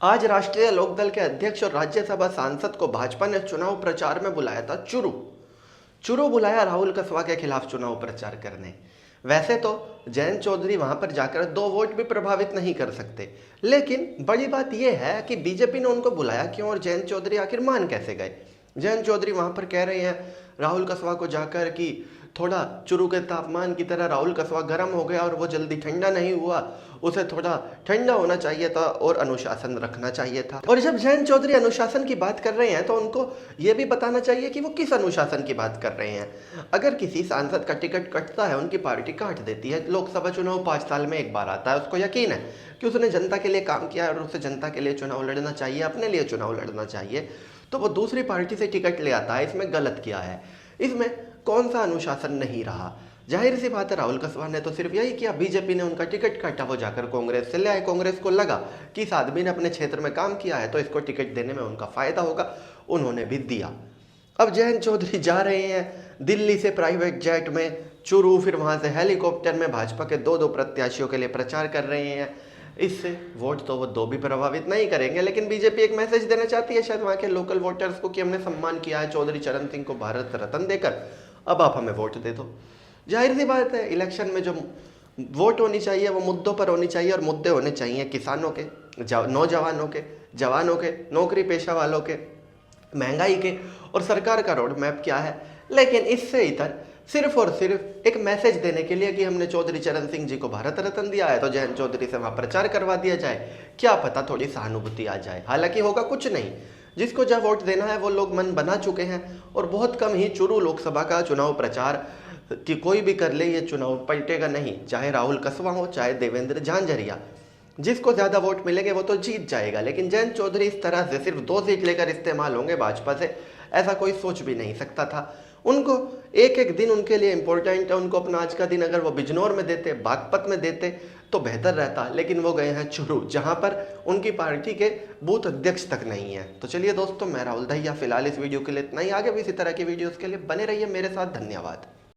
आज राष्ट्रीय लोकदल के अध्यक्ष और राज्यसभा सांसद को भाजपा ने चुनाव प्रचार में बुलाया था चुरू। चुरू बुलाया राहुल कसवा के खिलाफ चुनाव प्रचार करने। वैसे तो जयंत चौधरी वहां पर जाकर 2 वोट भी प्रभावित नहीं कर सकते, लेकिन बड़ी बात यह है कि बीजेपी ने उनको बुलाया क्यों और जयंत चौधरी आखिर मान कैसे गए। जयंत चौधरी वहां पर कह रहे हैं राहुल कसवा को जाकर कि थोड़ा चुरू के तापमान की तरह राहुल कसवा गर्म हो गया और वो जल्दी ठंडा नहीं हुआ, उसे थोड़ा ठंडा होना चाहिए था और अनुशासन रखना चाहिए था। और जब जयंत चौधरी अनुशासन की बात कर रहे हैं तो उनको ये भी बताना चाहिए कि वो किस अनुशासन की बात कर रहे हैं। अगर किसी सांसद का टिकट कटता है, उनकी पार्टी काट देती है, लोकसभा चुनाव 5 साल में एक बार आता है, उसको यकीन है कि उसने जनता के लिए काम किया और उसे जनता के लिए चुनाव लड़ना चाहिए, अपने लिए चुनाव लड़ना चाहिए, तो वो दूसरी पार्टी से टिकट ले आता है। इसमें गलत किया है, इसमें कौन सा अनुशासन नहीं रहा। जाहिर सी बात है राहुल कसवा ने तो सिर्फ यही किया, बीजेपी ने उनका टिकट काटा, वो जाकर कांग्रेस से ले आए। कांग्रेस को लगा कि इस आदमी ने अपने क्षेत्र में काम किया है तो इसको टिकट देने में उनका फायदा होगा, उन्होंने भी दिया। अब जयंत चौधरी जा रहे हैं दिल्ली से प्राइवेट जेट में चुरू, फिर वहां से हेलीकॉप्टर में भाजपा के 2 प्रत्याशियों के लिए प्रचार कर रहे हैं। इससे वोट तो वो 2 भी प्रभावित नहीं करेंगे, लेकिन बीजेपी एक मैसेज देना चाहती है शायद वहां के लोकल वोटर्स को कि हमने सम्मान किया है चौधरी चरण सिंह को भारत रत्न देकर, अब आप हमें वोट दे दो। जाहिर सी बात है इलेक्शन में जो वोट होनी चाहिए वो मुद्दों पर होनी चाहिए, और मुद्दे होने चाहिए किसानों के, नौजवानों के, जवानों के, नौकरी पेशा वालों के, महंगाई के, और सरकार का रोड मैप क्या है। लेकिन इससे इतर सिर्फ और सिर्फ एक मैसेज देने के लिए कि हमने चौधरी चरण सिंह जी को भारत रत्न दिया है तो जयंत चौधरी से वहां प्रचार करवा दिया जाए, क्या पता थोड़ी सहानुभूति आ जाए। हालांकि होगा कुछ नहीं, जिसको जब वोट देना है वो लोग मन बना चुके हैं, और बहुत कम ही चुरू लोकसभा का चुनाव प्रचार कि कोई भी कर ले ये चुनाव पलटेगा नहीं, चाहे राहुल कसवा हो चाहे देवेंद्र झांझरिया, जिसको ज्यादा वोट मिलेंगे वो तो जीत जाएगा। लेकिन जयंत चौधरी इस तरह से सिर्फ 2 सीट लेकर इस्तेमाल होंगे भाजपा से, ऐसा कोई सोच भी नहीं सकता था। उनको एक एक दिन उनके लिए इंपॉर्टेंट है, उनको अपना आज का दिन अगर वो बिजनौर में देते, बागपत में देते तो बेहतर रहता, लेकिन वो गए हैं चुरू जहां पर उनकी पार्टी के बूथ अध्यक्ष तक नहीं है। तो चलिए दोस्तों, मैं राहुल दहिया फिलहाल इस वीडियो के लिए इतना ही। आगे भी इसी तरह की वीडियोस के लिए बने रहिए मेरे साथ। धन्यवाद।